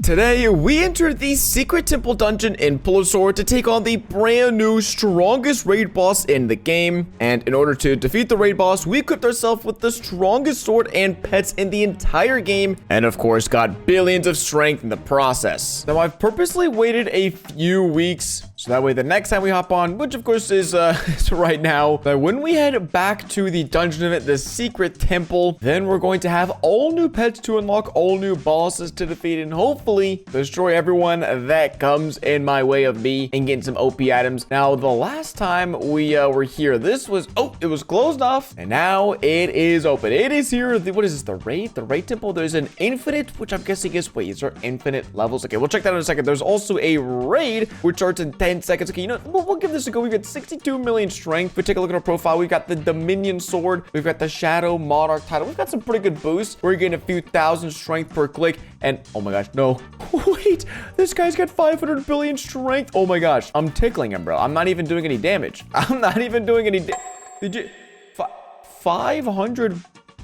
Today, we entered the secret temple dungeon in Sword to take on the brand new strongest raid boss in the game. And in order to defeat the raid boss, we equipped ourselves with the strongest sword and pets in the entire game. And of course, got billions of strength in the process. Now, I've purposely waited a few weeks so that way the next time we hop on, which of course is right now, that when we head back to the dungeon event, the secret temple, then we're going to have all new pets to unlock, all new bosses to defeat, and hopefully destroy everyone that comes in my way of me and getting some OP items. Now, the last time we were here, this was, it was closed off, and now it is open. It is here. What is this, the raid? The raid temple? There's an infinite, which I'm guessing is, wait, is there infinite levels? Okay, we'll check that in a second. There's also a raid, which starts in 10 seconds. Okay, you know, we'll give this a go. We've got 62 million strength. If we take a look at our profile, we've got the Dominion sword. We've got the Shadow Monarch title. We've got some pretty good boosts. We're getting a few thousand strength per click. And, oh my gosh, no. Wait, this guy's got 500 billion strength. Oh my gosh, I'm tickling him, bro. I'm not even doing any damage. I'm not even doing any Did you... 500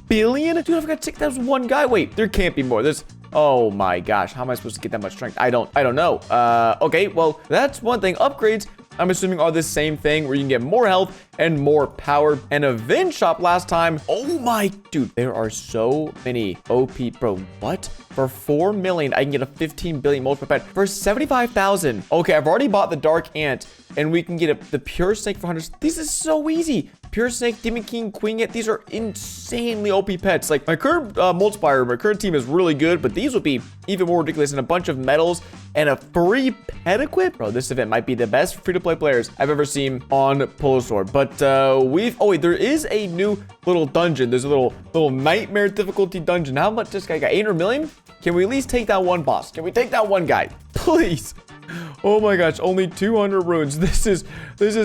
billion? Dude, I've got 6,000 one guy. Wait, there can't be more. There's... Oh my gosh, how am I supposed to get that much strength? I don't know. Okay, well, that's one thing. Upgrades, I'm assuming, are the same thing where you can get more health and more power. And event shop last time, oh my, dude, there are so many OP, bro. What? For 4 million, I can get a 15 billion multiplier pet for 75,000. Okay, I've already bought the Dark Ant, and we can get the Pure Snake for 100. This is so easy. Pure Snake, Demon King, Queen Ant, these are insanely OP pets. Like, my current multiplier, my current team is really good, but these would be even more ridiculous. And a bunch of medals and a free pet equip. Bro, this event might be the best free-to-play players I've ever seen on Sword. But oh wait, there is a new little dungeon. There's a little nightmare difficulty dungeon. How much this guy got? 800 million? Can we at least take down one boss? Can we take down one guy? Please. Oh my gosh, only 200 runes. This is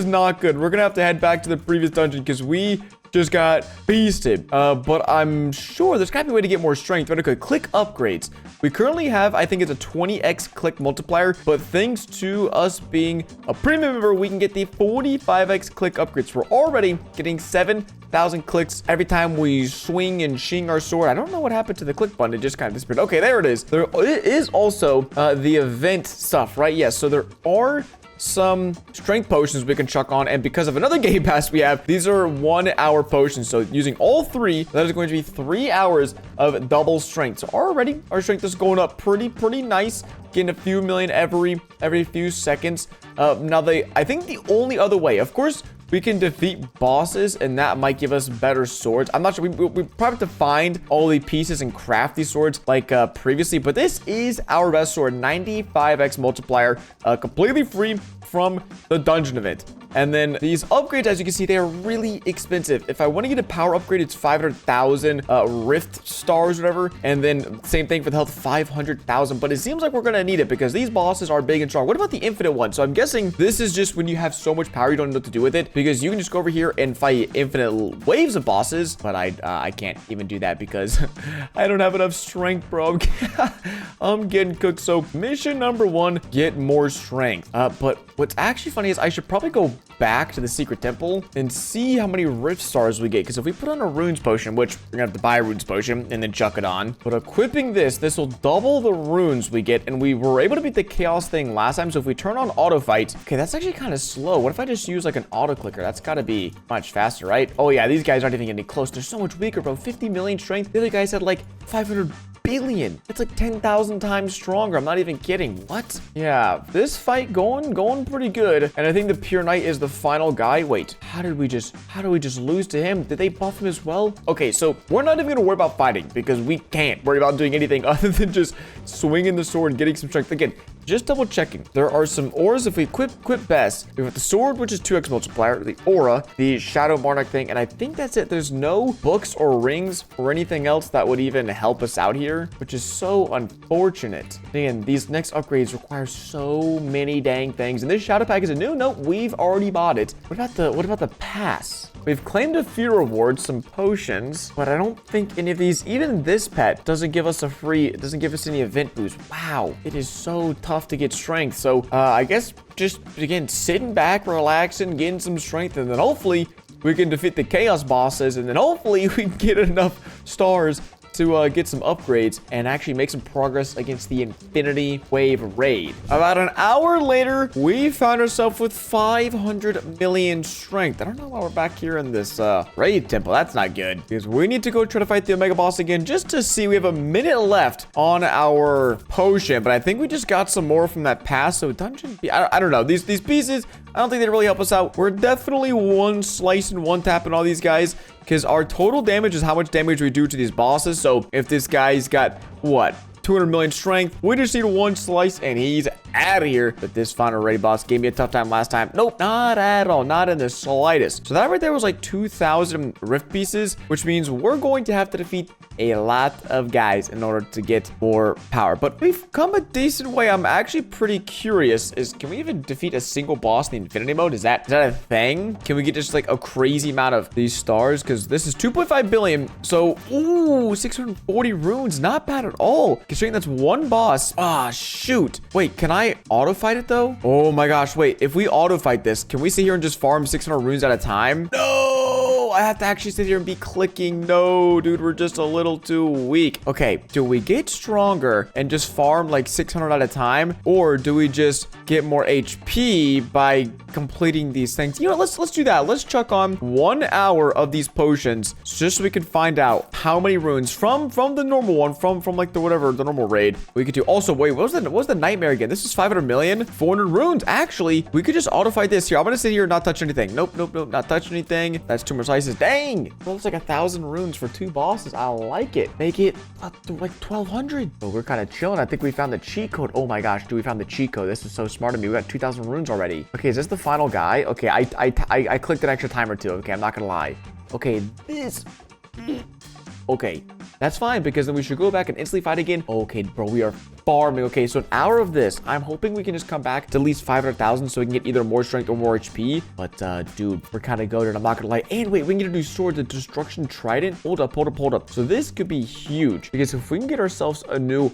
not good. We're gonna have to head back to the previous dungeon because we just got beasted. But I'm sure there's gotta be a way to get more strength. Okay, click upgrades. We currently have, I think it's a 20x click multiplier, but thanks to us being a premium member, we can get the 45x click upgrades. We're already getting 7,000 clicks every time we swing and shing our sword. I don't know what happened to the click button. It just kind of disappeared. Okay, there it is. There is also the event stuff, right? Yes, so there are some strength potions we can chuck on, and because of another game pass we have, these are 1 hour potions. So using all three, that is going to be 3 hours of double strength. So already our strength is going up pretty nice, getting a few million every few seconds. Now I think the only other way, of course, we can defeat bosses, and that might give us better swords. I'm not sure. We probably have to find all the pieces and craft these swords like previously, but this is our best sword, 95x multiplier, completely free from the dungeon event. And then these upgrades, as you can see, they are really expensive. If I want to get a power upgrade, it's 500,000 rift stars, whatever. And then same thing for the health, 500,000. But it seems like we're going to need it because these bosses are big and strong. What about the infinite one? So I'm guessing this is just when you have so much power, you don't know what to do with it, because you can just go over here and fight infinite waves of bosses. But I can't even do that because I don't have enough strength, bro. I'm getting cooked. So mission number 1, get more strength. But what's actually funny is I should probably go back to the secret temple and see how many rift stars we get, because if we put on a runes potion, which we're gonna have to buy a runes potion and then chuck it on, but equipping this will double the runes we get. And we were able to beat the chaos thing last time. So if we turn on auto fight, okay, that's actually kind of slow. What if I just use like an auto clicker? That's got to be much faster, right? Oh yeah, these guys aren't even getting close. They're so much weaker, bro. 50 million strength. The other guys had like 500 billion. It's like 10,000 times stronger. I'm not even kidding. What? Yeah, this fight going pretty good. And I think the Pure Knight is the final guy. Wait, how did we just lose to him? Did they buff him as well? Okay, so we're not even gonna worry about fighting because we can't worry about doing anything other than just swinging the sword and getting some strength. Again, just double checking. There are some auras. If we equip best, we've got the sword, which is 2x multiplier, the aura, the Shadow Monarch thing, and I think that's it. There's no books or rings or anything else that would even help us out here, which is so unfortunate. Man, these next upgrades require so many dang things. And this shadow pack is a new note. We've already bought it. What about the pass? We've claimed a few rewards, some potions, but I don't think any of these, even this pet, doesn't give us any event boost. Wow, it is so tough to get strength. So I guess just, again, sitting back, relaxing, getting some strength, and then hopefully we can defeat the chaos bosses, and then hopefully we can get enough stars to get some upgrades and actually make some progress against the Infinity Wave raid. About an hour later, we found ourselves with 500 million strength. I don't know why we're back here in this raid temple. That's not good because we need to go try to fight the Omega boss again just to see. We have a minute left on our potion, but I think we just got some more from that pass. So dungeon, I don't know. These pieces, I don't think they really help us out. We're definitely one slice and one tap in all these guys because our total damage is how much damage we do to these bosses. So if this guy's got what? 200 million strength. We just need one slice and he's out of here. But this final raid boss gave me a tough time last time. Nope, not at all. Not in the slightest. So that right there was like 2,000 rift pieces, which means we're going to have to defeat a lot of guys in order to get more power. But we've come a decent way. I'm actually pretty curious. Can we even defeat a single boss in the infinity mode? Is that a thing? Can we get just like a crazy amount of these stars? Because this is 2.5 billion. So, ooh, 640 runes. Not bad at all. Considering that's one boss. Ah, shoot. Wait, can I auto fight it though? Oh my gosh. Wait, if we auto fight this, can we sit here and just farm 600 runes at a time? No, I have to actually sit here and be clicking. No, dude, we're just a little too weak. Okay, do we get stronger and just farm like 600 at a time? Or do we just get more HP by completing these things? You know, let's do that. Let's chuck on 1 hour of these potions just so we can find out how many runes from the normal one, from like the normal raid we could do. Also, wait, what was the nightmare again? This is 500 million, 400 runes. Actually, we could just auto fight this here. I'm gonna sit here and not touch anything. Nope, not touch anything. That's 2 more slices. Dang, that looks like 1,000 runes for 2 bosses. I like it. Make it like 1,200. Oh, we're kind of chilling. I think we found the cheat code. Oh my gosh, dude, we found the cheat code. This is so smart of me. We got 2,000 runes already. Okay, is this the final guy? Okay, I clicked an extra time or two. Okay, I'm not gonna lie. Okay, this. Okay, that's fine because then we should go back and instantly fight again. Okay, bro, we are farming. Okay, so an hour of this. I'm hoping we can just come back to at least 500,000 so we can get either more strength or more HP. But, dude, we're kind of goated. I'm not going to lie. And wait, we can get a new sword, the Destruction Trident. Hold up. So this could be huge because if we can get ourselves a new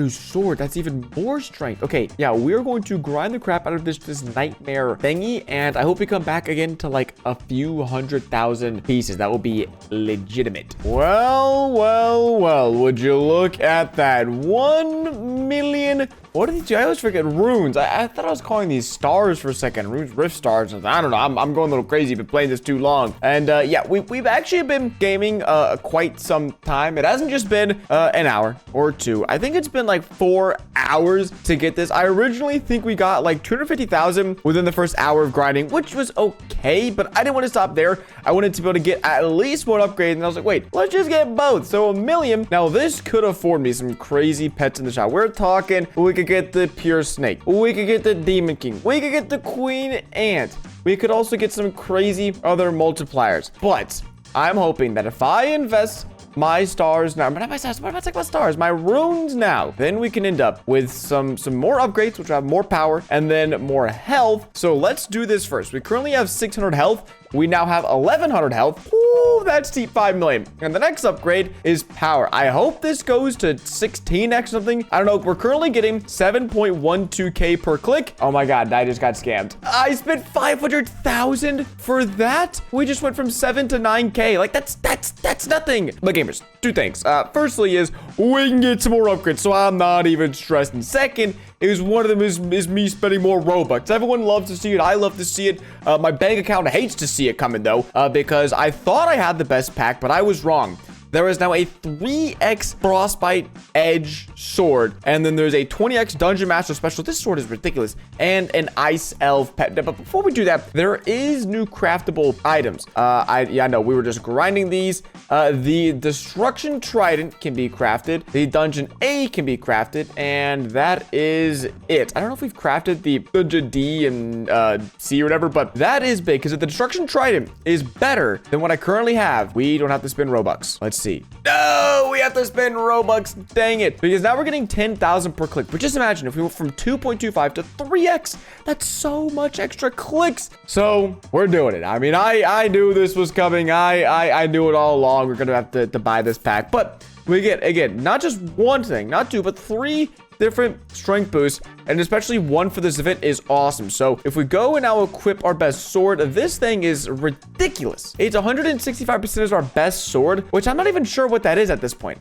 sword, that's even more strength. Okay, yeah, we're going to grind the crap out of this nightmare thingy. And I hope we come back again to like a few 100,000 pieces. That will be legitimate. Well, would you look at that? 1 million. What are these? I always forget runes. I thought I was calling these stars for a second. Runes, rift stars. I don't know. I'm going a little crazy. Been playing this too long. And yeah, we've actually been gaming quite some time. It hasn't just been an hour or two. I think it's been like 4 hours to get this. I originally think we got like 250,000 within the first hour of grinding, which was okay, but I didn't want to stop there. I wanted to be able to get at least one upgrade, and I was like, wait, let's just get both. So 1 million. Now this could afford me some crazy pets in the shop. We're talking, we could get the pure snake. We could get the demon king. We could get the queen ant. We could also get some crazy other multipliers. But I'm hoping that if I invest my stars now, but not my stars, what am I talking about stars? My runes now. Then we can end up with some more upgrades, which will have more power and then more health. So let's do this first. We currently have 600 health. We now have 1,100 health. Ooh, that's deep 5 million. And the next upgrade is power. I hope this goes to 16x something. I don't know. We're currently getting 7.12k per click. Oh my God, I just got scammed. I spent 500,000 for that. We just went from 7 to 9k. Like that's nothing. But gamers, 2 things. Firstly is we can get some more upgrades, so I'm not even stressed. And second is one of them is me spending more Robux. Everyone loves to see it. I love to see it. My bank account hates to see it coming though, because I thought I had the best pack, but I was wrong. There is now a 3x Frostbite Edge sword, and then there's a 20x Dungeon Master special. This sword is ridiculous, and an Ice Elf pet. But before we do that, there is new craftable items. I know we were just grinding these. The Destruction Trident can be crafted. The Dungeon A can be crafted, and that is it. I don't know if we've crafted the Dungeon D and C or whatever, but that is big because if the Destruction Trident is better than what I currently have, we don't have to spend Robux. Let's see. No, we have to spend Robux. Dang it. Because now we're getting 10,000 per click. But just imagine if we went from 2.25 to 3x. That's so much extra clicks. So we're doing it. I mean, I knew this was coming. I knew it all along. We're going to have to buy this pack. But we get, again, not just one thing, not 2, but 3 different strength boosts, and especially one for this event is awesome. So if we go and now equip our best sword, this thing is ridiculous. It's 165% is our best sword, which I'm not even sure what that is at this point.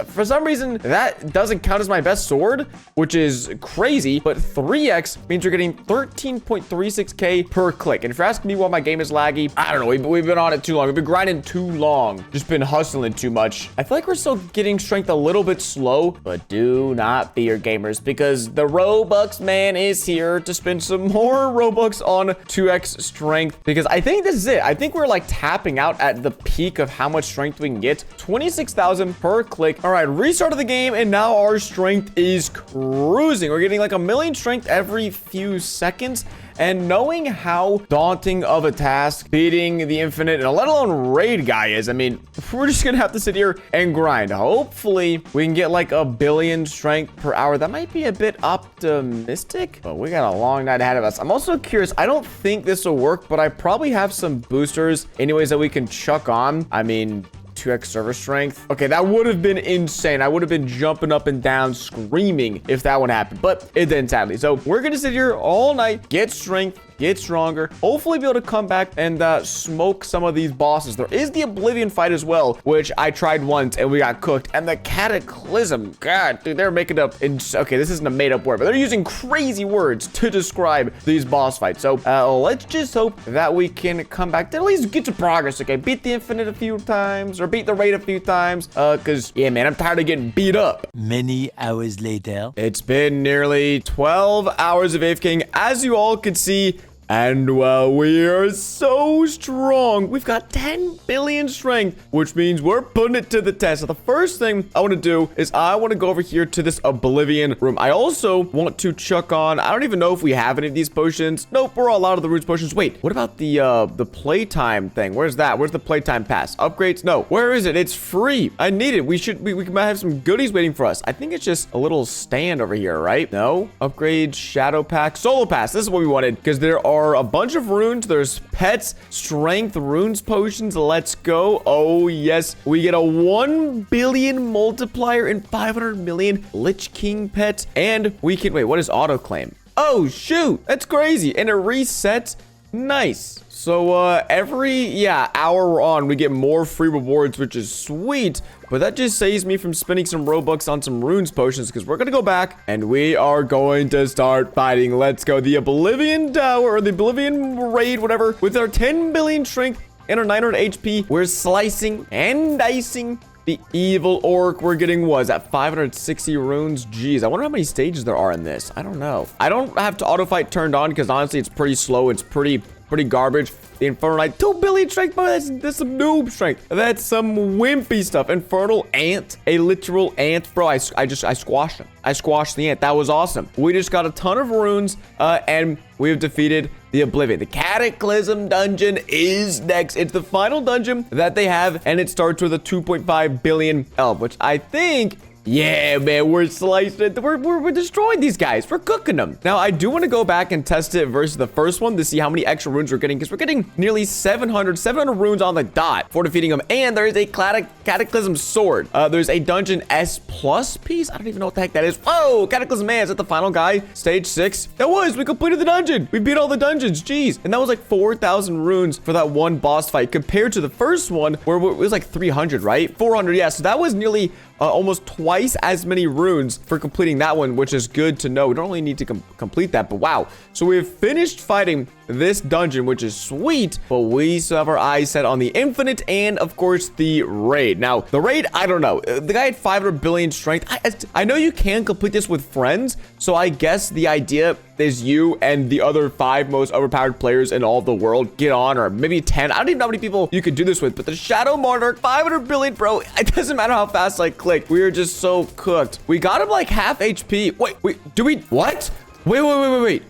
For some reason, that doesn't count as my best sword, which is crazy, but 3x means you're getting 13.36k per click. And if you're asking me why my game is laggy, I don't know. We've been on it too long. We've been grinding too long. Just been hustling too much. I feel like we're still getting strength a little bit slow, but do not fear, gamers, because the Robux man is here to spend some more Robux on 2x strength, because I think this is it. I think we're like tapping out at the peak of how much strength we can get. 26,000 per click. All right, restart of the game, and now our strength is cruising. We're getting like 1 million strength every few seconds. And knowing how daunting of a task beating the infinite and let alone raid guy is, I mean, we're just gonna have to sit here and grind. Hopefully we can get like 1 billion strength per hour. That might be a bit optimistic, but we got a long night ahead of us. I'm also curious. I don't think this will work, but I probably have some boosters anyways that we can chuck on. I mean, 2x server strength. Okay, that would have been insane. I would have been jumping up and down screaming if that one happened, but it didn't, sadly. So we're gonna sit here all night, get strength, get stronger, hopefully be able to come back and smoke some of these bosses. There is the Oblivion fight as well, which I tried once and we got cooked. And the Cataclysm, God, dude, they're making up okay, this isn't a made-up word, but they're using crazy words to describe these boss fights. So let's just hope that we can come back to at least get to progress. Okay, beat the infinite a few times or beat the raid a few times, because yeah, man, I'm tired of getting beat up. Many hours later, it's been nearly 12 hours of AFKing, as you all can see. And well, we are so strong. We've got 10 billion strength, which means we're putting it to the test. So the first thing I want to do is I want to go over here to this Oblivion room. I also want to chuck on, I don't even know if we have any of these potions. Nope, we're all out of the roots potions. Wait, what about the playtime thing? Where's that? Where's the playtime pass? Upgrades? No. Where is it? It's free. I need it. We might have some goodies waiting for us. I think it's just a little stand over here, right? No. Upgrade, shadow pack, solo pass. This is what we wanted, because there are a bunch of runes. There's pets, strength, runes, potions. Let's go. Oh yes, we get a 1 billion multiplier and 500 million Lich King pets, and we can wait. What is auto claim? Oh shoot, that's crazy, and it resets. Nice. So every hour we're on, we get more free rewards, which is sweet. But that just saves me from spending some Robux on some runes potions, because we're gonna go back and we are going to start fighting. Let's go. The Oblivion Tower, or the Oblivion Raid, whatever, with our 10 billion strength and our 900 HP. We're slicing and dicing the evil orc. We're getting, was at 560 runes. Jeez, I wonder how many stages there are in this. I don't know. I don't have to auto fight turned on, because honestly, it's pretty slow. It's pretty garbage. The Infernal Knight, 2 billion strength, but that's some noob strength. That's some wimpy stuff. Infernal Ant, a literal ant. Bro, I squashed him. I squashed the ant. That was awesome. We just got a ton of runes, and we've defeated the Oblivion. The Cataclysm dungeon is next. It's the final dungeon that they have, and it starts with a 2.5 billion elf, which I think, yeah, man, we're slicing it. We're destroying these guys. We're cooking them. Now, I do want to go back and test it versus the first one to see how many extra runes we're getting, because we're getting nearly 700 runes on the dot for defeating them. And there is a Cataclysm sword. There's a dungeon S+ piece. I don't even know what the heck that is. Whoa, Cataclysm man, is that the final guy? Stage 6. We completed the dungeon. We beat all the dungeons. Jeez. And that was like 4,000 runes for that one boss fight, compared to the first one where it was like 300, right? 400, yeah. So that was nearly almost twice as many runes for completing that one, which is good to know. We don't really need to complete that, but wow. So we've finished fighting this dungeon, which is sweet, but we still have our eyes set on the infinite and, of course, the raid. Now, the raid, I don't know. The guy had 500 billion strength. I know you can complete this with friends, so I guess the idea is you and the other 5 most overpowered players in all the world get on, or maybe 10. I don't even know how many people you could do this with, but the Shadow Monarch, 500 billion, bro. It doesn't matter how fast I click. We are just so cooked. We got him like half HP. Wait, do we, what? Wait.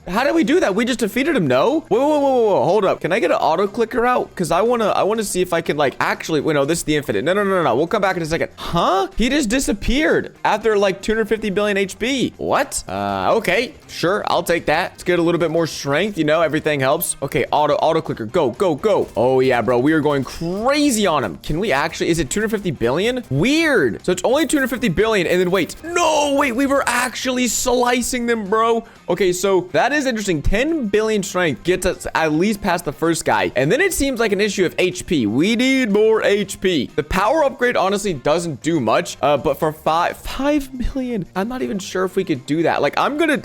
How did we do that? We just defeated him, no? Whoa. Hold up. Can I get an auto clicker out? Because I wanna see if I can like actually, wait, no, this is the infinite. No. We'll come back in a second. Huh? He just disappeared after like 250 billion HP. What? Okay. Sure. I'll take that. Let's get a little bit more strength. You know, everything helps. Okay. Auto clicker. Go. Oh yeah, bro. We are going crazy on him. Can we actually, is it 250 billion? Weird. So it's only 250 billion. And then wait, we were actually slicing them, bro. Okay. So that is interesting. 10 billion strength gets us at least past the first guy. And then it seems like an issue of HP. We need more HP. The power upgrade honestly doesn't do much. But for 5 million, I'm not even sure if we could do that. Like I'm gonna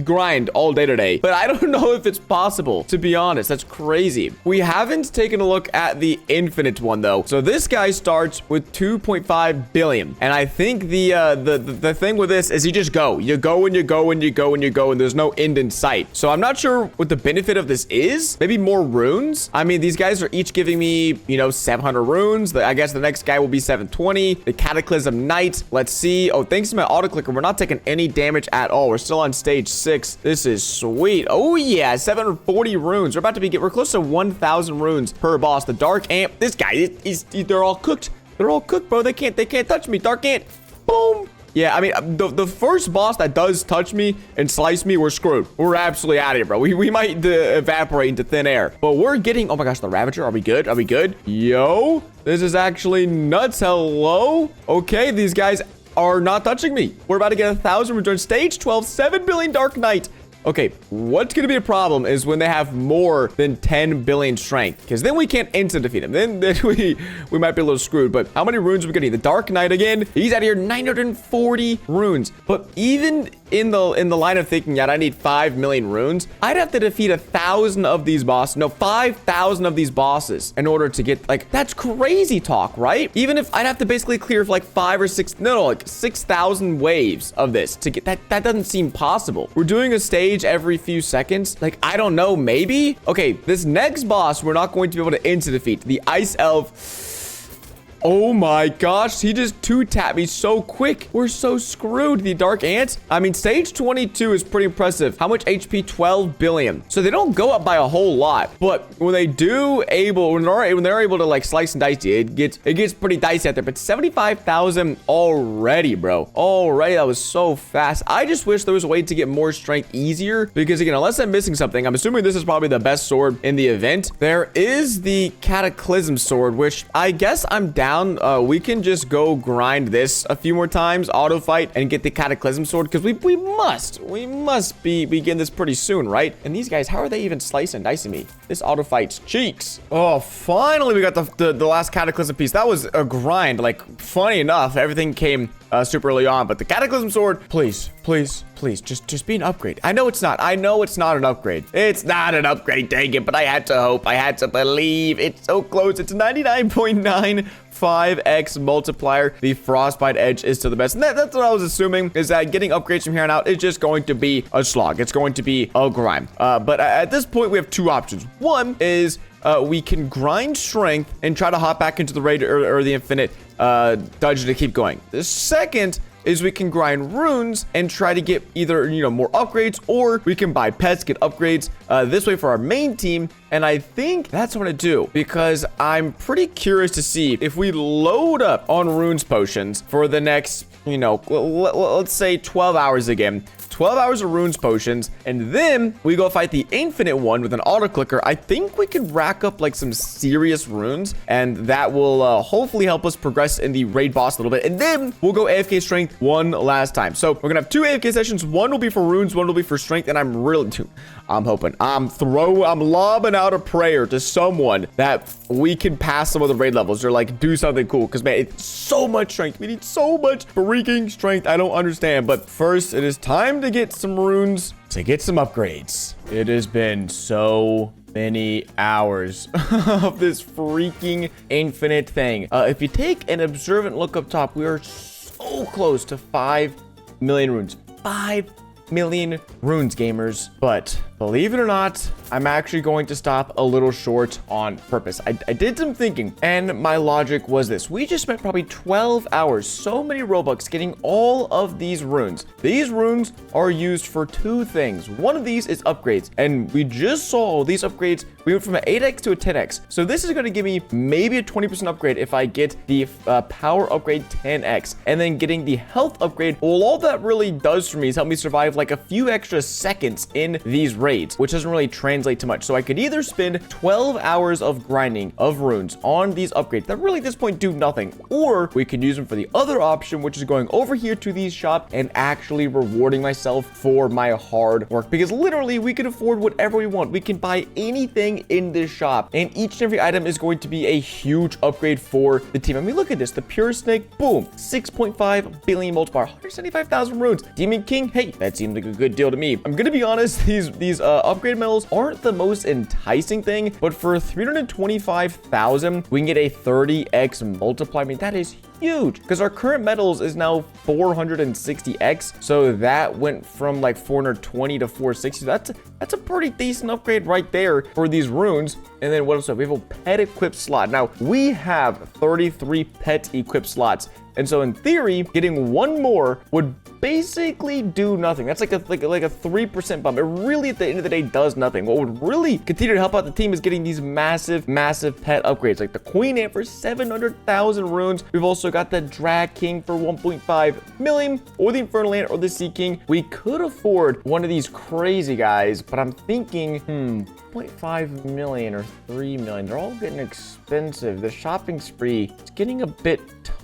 grind all day today, but I don't know if it's possible, to be honest. That's crazy. We haven't taken a look at the infinite one though. So this guy starts with 2.5 billion. And I think the thing with this is you just go. You go and you go and you go and you go, and there's no end in sight. So I'm not sure what the benefit of this is. Maybe more runes. I mean, these guys are each giving me, 700 runes. I guess the next guy will be 720. The Cataclysm Knight. Let's see. Oh, thanks to my auto clicker, we're not taking any damage at all. We're still on stage 6. This is sweet. Oh yeah, 740 runes. We're close to 1,000 runes per boss. The Dark Ant. This guy, they're all cooked. They're all cooked, bro. They can't touch me. Dark Ant. Boom. Yeah, I mean, the first boss that does touch me and slice me, we're screwed. We're absolutely out of here, bro. We might evaporate into thin air. But we're getting... Oh, my gosh, the Ravager. Are we good? Yo, this is actually nuts. Hello? Okay, these guys are not touching me. We're about to get 1,000 return. Stage 12, 7 billion Dark Knight. Okay, what's going to be a problem is when they have more than 10 billion strength, because then we can't instant defeat them. Then we might be a little screwed. But how many runes are we getting? The Dark Knight again. He's out of here, 940 runes. But even in the line of thinking that I need 5 million runes, I'd have to defeat 1,000 of these bosses. No, 5,000 of these bosses in order to get, like, that's crazy talk, right? Even if I'd have to basically clear like 5 or 6, like 6,000 waves of this to get that doesn't seem possible. We're doing a stage every few seconds. Like, I don't know, maybe? Okay, this next boss, we're not going to be able to instant defeat. The Ice Elf. Oh my gosh, he just two-tapped me so quick. We're so screwed. The Dark Ant. I mean, stage 22 is pretty impressive. How much HP? 12 billion. So they don't go up by a whole lot. But when they're able to like slice and dice you, it gets pretty dicey out there. But 75,000 already, bro. Already, that was so fast. I just wish there was a way to get more strength easier. Because again, unless I'm missing something, I'm assuming this is probably the best sword in the event. There is the Cataclysm sword, which I guess I'm down. We can just go grind this a few more times, auto fight, and get the Cataclysm sword, because we must be getting this pretty soon, right? And these guys, how are they even slicing and dicing me? This auto fight's cheeks. Oh, finally we got the last Cataclysm piece. That was a grind. Like, funny enough, everything came super early on, but the Cataclysm sword, please, just be an upgrade. I know it's not an upgrade. It's not an upgrade, dang it, but I had to hope. I had to believe. It's so close. It's 99.95x multiplier. The Frostbite Edge is still the best. And that's what I was assuming, is that getting upgrades from here on out is just going to be a slog. It's going to be a grind. But at this point, we have two options. One is we can grind strength and try to hop back into the raid or the infinite dungeon to keep going. The second is we can grind runes and try to get either, more upgrades, or we can buy pets, get upgrades this way for our main team. And I think that's what I'm gonna do, because I'm pretty curious to see if we load up on runes potions for the next, let's say 12 hours again. 12 hours of runes potions, and then we go fight the infinite one with an auto clicker. I think we can rack up like some serious runes, and that will hopefully help us progress in the raid boss a little bit. And then we'll go AFK strength one last time. So we're gonna have two AFK sessions. One will be for runes, one will be for strength. And I'm hoping, I'm lobbing out a prayer to someone that we can pass some of the raid levels, or like do something cool, because man, it's so much strength. We need so much freaking strength. I don't understand. But first, it is time to get some runes to get some upgrades. It has been so many hours of this freaking infinite thing. If you take an observant look up top, we are so close to 5 million runes. 5 million runes, gamers. But believe it or not, I'm actually going to stop a little short on purpose. I did some thinking, and my logic was this. We just spent probably 12 hours, so many Robux, getting all of these runes. These runes are used for two things. One of these is upgrades, and we just saw these upgrades. We went from an 8x to a 10x. So this is going to give me maybe a 20% upgrade if I get the power upgrade 10x, and then getting the health upgrade. Well, all that really does for me is help me survive like a few extra seconds in these raids, which doesn't really translate to much. So I could either spend 12 hours of grinding of runes on these upgrades that really at this point do nothing, or we could use them for the other option, which is going over here to these shop and actually rewarding myself for my hard work, because literally we can afford whatever we want. We can buy anything in this shop, and each and every item is going to be a huge upgrade for the team. I mean, look at this. The pure snake, boom, 6.5 billion multiplier, 175,000 runes. Demon king, hey, that seems like a good deal to me. I'm gonna be honest, these upgrade medals aren't the most enticing thing, but for 325,000 we can get a 30x multiplier. I mean, that is huge, because our current medals is now 460x, so that went from like 420 to 460. That's a pretty decent upgrade right there for these runes. And then what else? We have a pet equip slot. Now we have 33 pet equip slots, and so in theory, getting one more would basically do nothing. That's like a 3% bump. It really, at the end of the day, does nothing. What would really continue to help out the team is getting these massive pet upgrades, like the Queen Ant for 700,000 runes. We've also got the Drag King for 1.5 million, or the Infernal Ant, or the Sea King. We could afford one of these crazy guys, but I'm thinking, 0.5 million or 3 million. They're all getting expensive. The shopping spree is getting a bit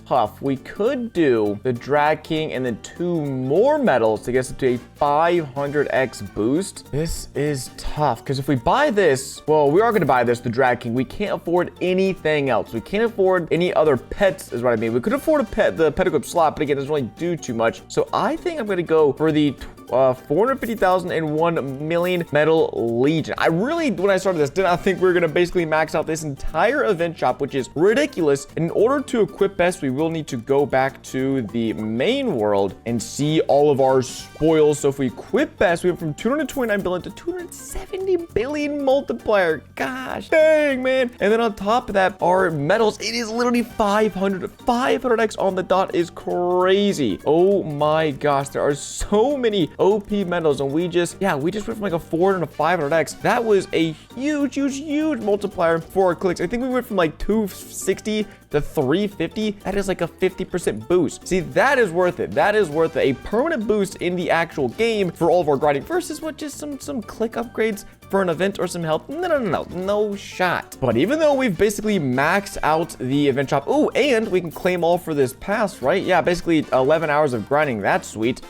tough. We could do the Drag King and then 2 more medals to get us up to a 500x boost. This is tough, because if we buy this, well, we are going to buy this, the Drag King. We can't afford anything else. We can't afford any other pets, is what I mean. We could afford the pet equip slot, but again, it doesn't really do too much. So I think I'm going to go for the 450,000 and 1 million medal legion. I really, when I started this, did not think we were going to basically max out this entire event shop, which is ridiculous. In order to equip best, we will need to go back to the main world and see all of our spoils. So if we equip best, we went from 229 billion to 270 billion multiplier. Gosh dang, man. And then on top of that, our medals, it is literally 500x on the dot. Is crazy. Oh my gosh, there are so many OP medals, and we just went from like a 400 to 500x. That was a huge multiplier for our clicks. I think we went from like 260 to 350. That is like a 50% boost. See, that is worth it. That is worth it. A permanent boost in the actual game for all of our grinding versus what, just some click upgrades for an event or some help. No shot. But even though we've basically maxed out the event shop, and we can claim all for this pass, right? Yeah, basically 11 hours of grinding. That's sweet.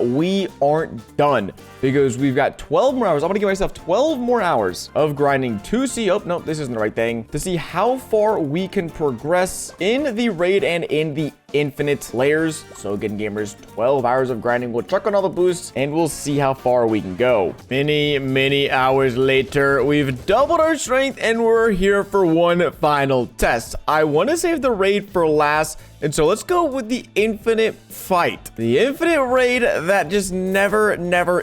We aren't done, because we've got 12 more hours. I'm gonna give myself 12 more hours of grinding to see, oh no, this isn't the right thing, to see how far we can progress in the raid and in the infinite layers. So again, gamers, 12 hours of grinding. We'll check on all the boosts and we'll see how far we can go. Many hours later, we've doubled our strength and we're here for one final test. I want to save the raid for last, and so let's go with the infinite fight. The infinite raid that just never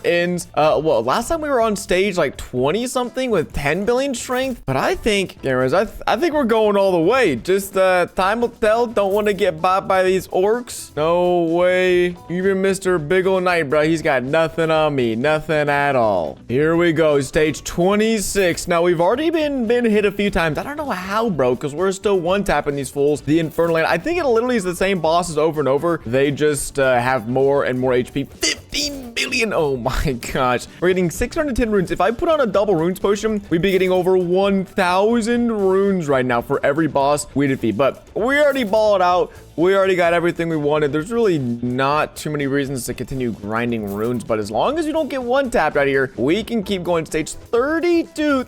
ends. Well, last time we were on stage like 20 something with 10 billion strength, but I think, gamers, I think we're going all the way. Just time will tell. Don't want to get bought by these orcs. No way. Even Mr. Big Ol' Knight, bro, he's got nothing on me. Nothing at all. Here we go. Stage 26. Now, we've already been hit a few times. I don't know how, bro, because we're still one-tapping these fools. The Infernal Ant. I think it literally is the same bosses over and over. They just have more and more HP. 15 billion. Oh my gosh. We're getting 610 runes. If I put on a double runes potion, we'd be getting over 1,000 runes right now for every boss we defeat. But we already balled out. We already got everything we wanted. There's really not too many reasons to continue grinding runes, but as long as you don't get one tapped out here, we can keep going. Stage 32.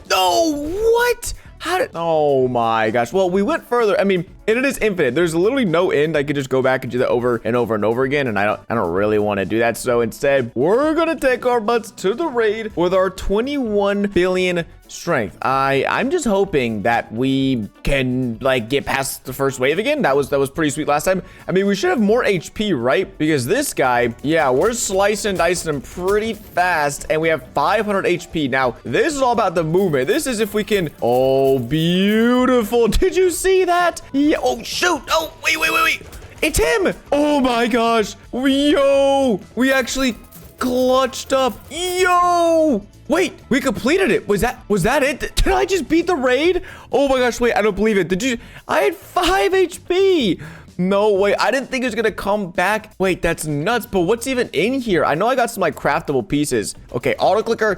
No, what? How did, oh my gosh. Well, we went further. I mean, And it is infinite. There's literally no end. I could just go back and do that over and over and over again. And I don't really want to do that. So instead, we're going to take our butts to the raid with our 21 billion strength. I'm just hoping that we can like get past the first wave again. That was pretty sweet last time. I mean, we should have more HP, right? Because this guy, yeah, we're slicing and dicing him pretty fast, and we have 500 HP. Now, this is all about the movement. This is if we can. Oh, beautiful. Did you see that? Yeah. Oh, shoot. Oh, wait. It's him. Oh my gosh. Yo, we actually clutched up. Yo. Wait, we completed it. Was that it? Did I just beat the raid? Oh my gosh, wait, I don't believe it. Did you? I had 5 HP. No way. I didn't think it was going to come back. Wait, that's nuts. But what's even in here? I know I got some like craftable pieces. Okay, auto clicker.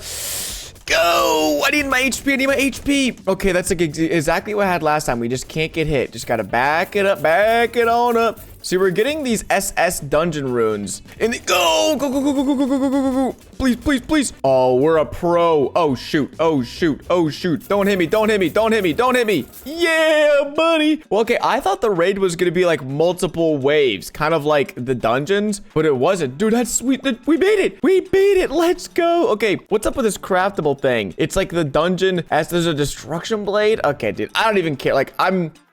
Go! I need my HP. Okay, that's like exactly what I had last time. We just can't get hit. Just got to back it on up. See, we're getting these SS dungeon runes. And go. Please. Oh, we're a pro. Oh, shoot. Don't hit me. Yeah, buddy. Well, okay, I thought the raid was going to be like multiple waves, kind of like the dungeons, but it wasn't. Dude, that's sweet. We made it. Let's go. Okay, what's up with this craftable thing? It's like the dungeon as there's a destruction blade. Okay, dude, I don't even care. Like,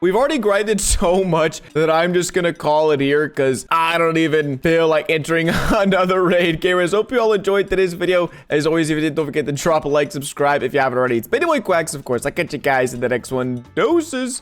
we've already grinded so much that I'm just going to call it here because I don't even feel like entering another raid. Gamers, hope you all enjoyed today's video. As always, if you did, don't forget to drop a like, subscribe if you haven't already. It's been your boy Quacks, of course. I'll catch you guys in the next one. Doses.